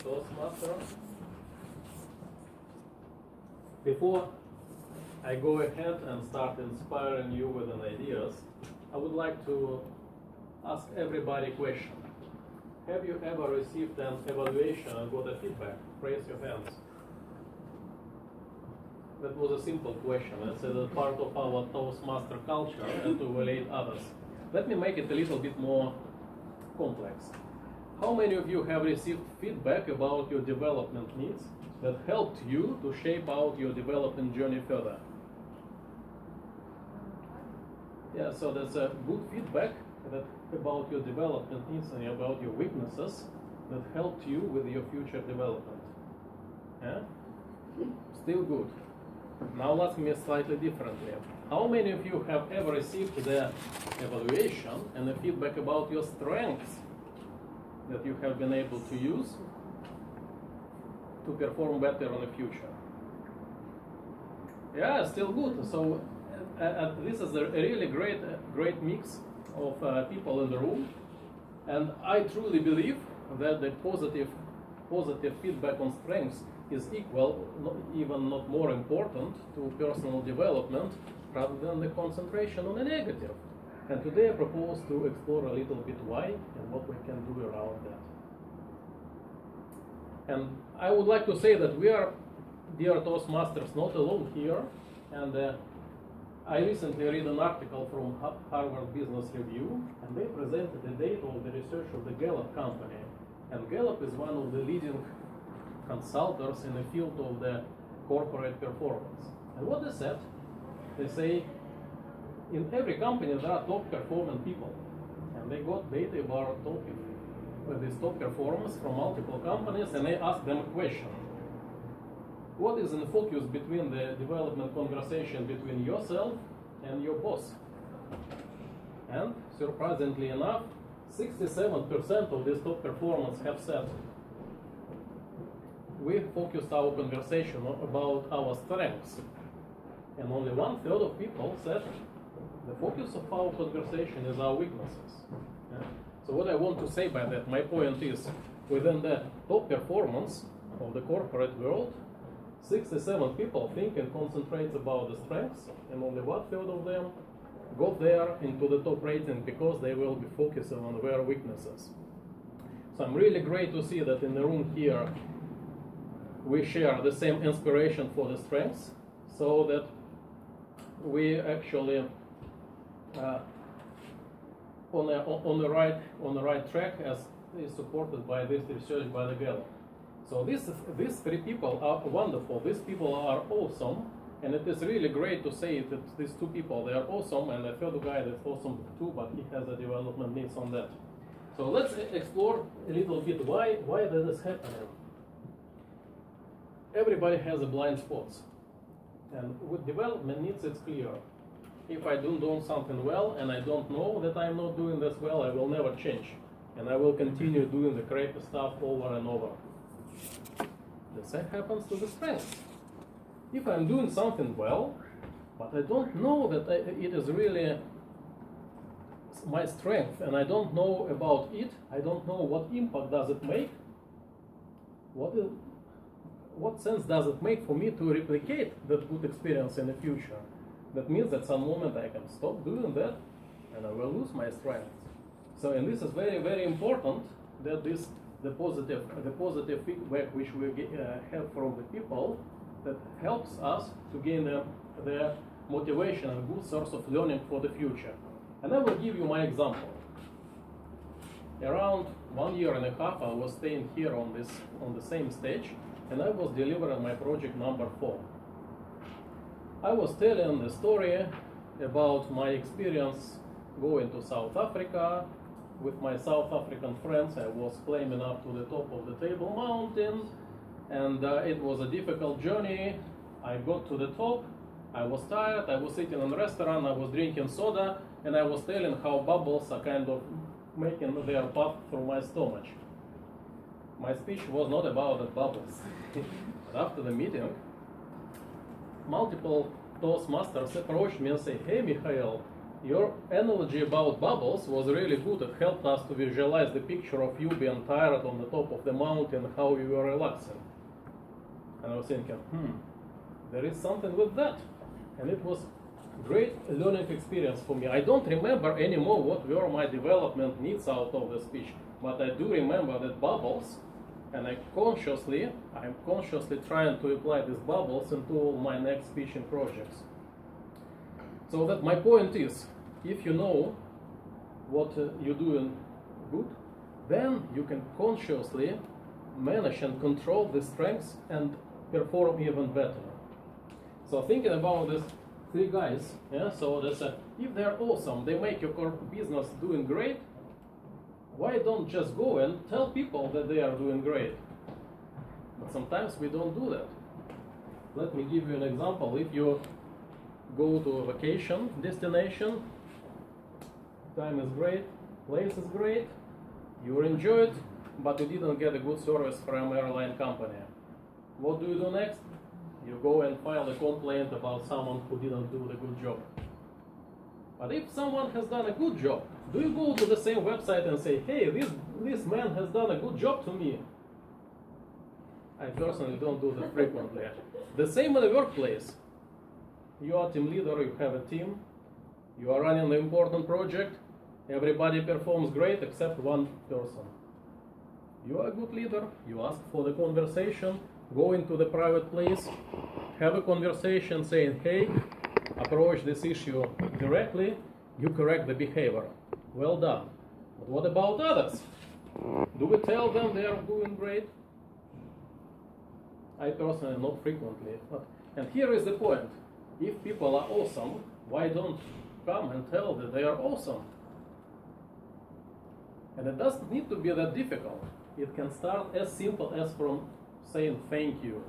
Toastbusters. Before I go ahead and start inspiring you with an ideas, I would like to ask everybody a question. Have you ever received an evaluation and got a feedback? Raise your hands. That was a simple question. It's a part of our Toastmaster culture and to evaluate others. Let me make it a little bit more complex. How many of you have received feedback about your development needs that helped you to shape out your development journey further? Yeah, so that's a good feedback that about your development needs and about your weaknesses that helped you with your future development. Yeah? Still good. Now let's me slightly differently. How many of you have ever received the evaluation and the feedback about your strengths that you have been able to use to perform better in the future? Yeah, still good. So this is a really great mix of people in the room, and I truly believe that the positive feedback on strengths is equal, even not more important, to personal development rather than the concentration on the negative. And today I propose to explore a little bit why and what we can do around that. And I would like to say that we are, dear Toastmasters, not alone here. And I recently read an article from Harvard Business Review, and they presented the data of the research of the Gallup company. And Gallup is one of the leading consultants in the field of the corporate performance. And what they said, they say in every company there are top performing people, and they got data about this top performance from multiple companies, and they asked them a question: what is in focus between the development conversation between yourself and your boss? And surprisingly enough, 67% of these top performers have said we focused our conversation about our strengths, and only 1/3 of people said the focus of our conversation is our weaknesses. Yeah? So what I want to say by that, my point is, within the top performance of the corporate world, 67 people think and concentrate about the strengths, and only 1/3 of them go there into the top rating because they will be focusing on their weaknesses. So I'm really great to see that in the room here we share the same inspiration for the strengths, so that we actually on the right track, as is supported by this research by the Gallup. So these three people are wonderful. These people are awesome, and it is really great to say that these two people, they are awesome, and the third guy is awesome too, but he has a development needs on that. So let's explore a little bit why that is happening. Everybody has a blind spots, and with development needs it's clear. If I don't do something well and I don't know that I'm not doing this well, I will never change, and I will continue doing the crappy stuff over and over. The same happens to the strengths. If I'm doing something well, but I don't know that it is really my strength, and I don't know about it, I don't know what impact does it make, what sense does it make for me to replicate that good experience in the future? That means that some moment I can stop doing that and I will lose my strength. So, and this is very, very important, that the positive feedback which we have from the people, that helps us to gain the motivation and good source of learning for the future. And I will give you my example. Around 1.5 years, I was staying here on the same stage, and I was delivering my project number 4. I was telling the story about my experience going to South Africa with my South African friends. I was climbing up to the top of the Table Mountain, and it was a difficult journey. I got to the top, I was tired, I was sitting in a restaurant, I was drinking soda, and I was telling how bubbles are kind of making their path through my stomach. My speech was not about the bubbles. But after the meeting, multiple Toastmasters approached me and say, "Hey Mikhail, your analogy about bubbles was really good. It helped us to visualize the picture of you being tired on the top of the mountain, how you were relaxing. And I was thinking, there is something with that. And it was great learning experience for me. I don't remember anymore what were my development needs out of the speech, but I do remember that bubbles, and I'm consciously trying to apply these bubbles into all my next speeching projects. So that my point is, if you know what you're doing good, then you can consciously manage and control the strengths and perform even better. So thinking about these three guys, so that's if they're awesome, they make your business doing great, why don't just go and tell people that they are doing great? But sometimes we don't do that. Let me give you an example. If you go to a vacation destination, time is great, place is great, you enjoy it, but you didn't get a good service from airline company. What do you do next? You go and file a complaint about someone who didn't do the good job. But if someone has done a good job, do you go to the same website and say, hey, this man has done a good job to me? I personally don't do that frequently. The same in the workplace. You are team leader, you have a team, you are running an important project, everybody performs great except one person. You are a good leader, you ask for the conversation, go into the private place, have a conversation saying, hey, approach this issue directly, you correct the behavior. Well done. But what about others? Do we tell them they are doing great? I personally not frequently. And here is the point. If people are awesome, why don't come and tell that they are awesome? And it doesn't need to be that difficult. It can start as simple as from saying thank you.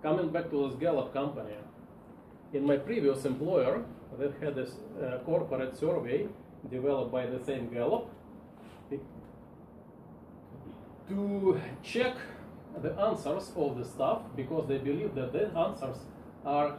Coming back to this Gallup company, in my previous employer, that had this corporate survey developed by the same Gallup to check the answers of the staff, because they believe that the answers are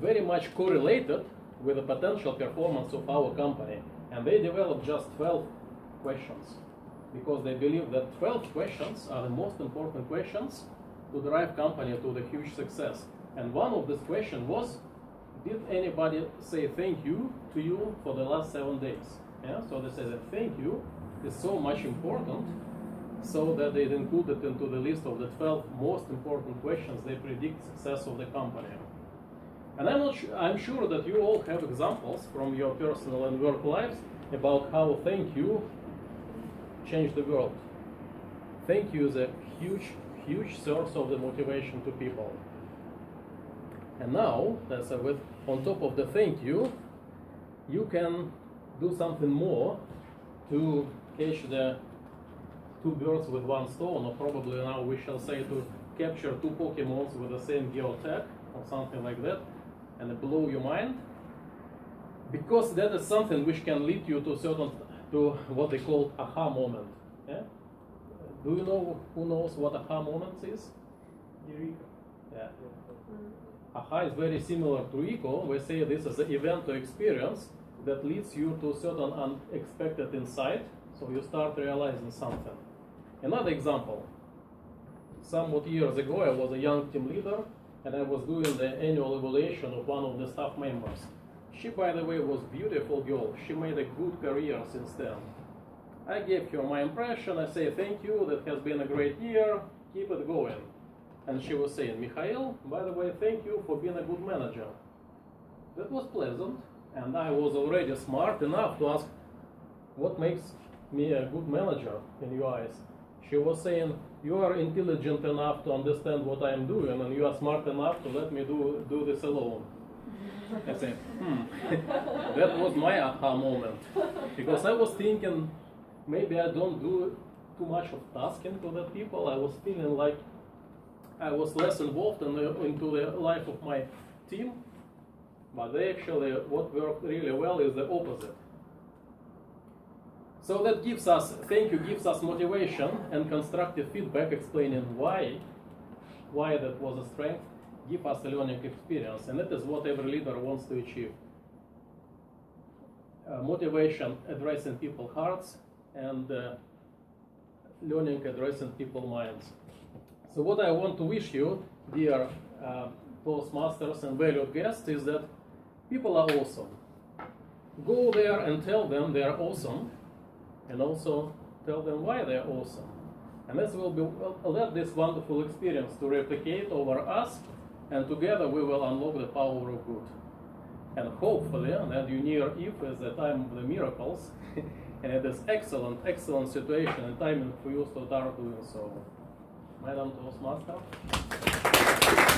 very much correlated with the potential performance of our company. And they developed just 12 questions, because they believe that 12 questions are the most important questions to drive company to the huge success. And one of these questions was, did anybody say thank you to you for the last 7 days? So they say that thank you is so much important, so that they include it into the list of the 12 most important questions they predict success of the company. And I'm sure that you all have examples from your personal and work lives about how thank you changed the world. Thank you is a huge source of the motivation to people. And now, on top of the thank you, you can do something more to catch the two birds with one stone, or probably now we shall say to capture two Pokemons with the same geotag, or something like that, and blow your mind, because that is something which can lead you to what they call aha moment. Do you know who knows what aha moments is? Eureka. Yeah. Aha is very similar to eco. We say this is an event or experience that leads you to certain unexpected insight, so you start realizing something. Another example. Somewhat years ago, I was a young team leader, and I was doing the annual evaluation of one of the staff members. She, by the way, was a beautiful girl. She made a good career since then. I gave her my impression. I say, thank you, that has been a great year, keep it going. And she was saying, Mikhail, by the way, thank you for being a good manager. That was pleasant, and I was already smart enough to ask, what makes me a good manager in your eyes? She was saying, you are intelligent enough to understand what I am doing, and you are smart enough to let me do this alone. I said, That was my aha moment. Because I was thinking, maybe I don't do too much of tasking to the people. I was feeling like I was less involved into the life of my team. But actually, what worked really well is the opposite. So that gives us, thank you, gives us motivation and constructive feedback explaining why that was a strength. give us a learning experience, and that is what every leader wants to achieve. Motivation addressing people's hearts, and learning addressing people's minds. So what I want to wish you, dear Toastmasters and valued guests, is that people are awesome. Go there and tell them they are awesome, and also tell them why they are awesome. And this will be, let this wonderful experience to replicate over us, and together we will unlock the power of good. And hopefully, that you near Eve is the time of the miracles, and it is excellent situation and timing for you to start doing so. Madam Toastmaster.